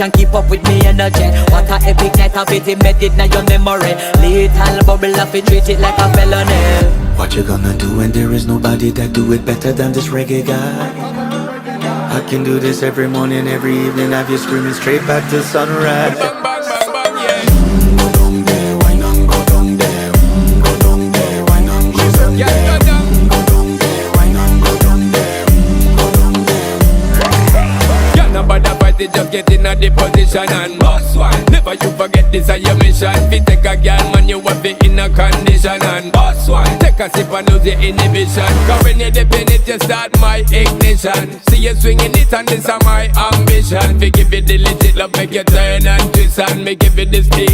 can keep up with me energy. What a epic night of it embedded in your memory. Little bubble of it, treat it like a felony. What you gonna do when there is nobody that do it better than this reggae guy? I can do this every morning, every evening, have you screaming straight back to sunrise. Bang, bang, bang, bang, yeah. Go down there, why not go down there? Go down there, why not go down there? Go down there, why not go down there? Go down there. Yeah, nobody fight it, just get in a the position and boss one. Never you forget this is your mission. Fi take a girl, man, you have it in a condition and boss one. Take a sip and lose your inhibition. Cause when you dip in it, you start my ignition. See you swinging it and this is my ambition. Fi give it the legit love, make you turn and twist and me give it the speed.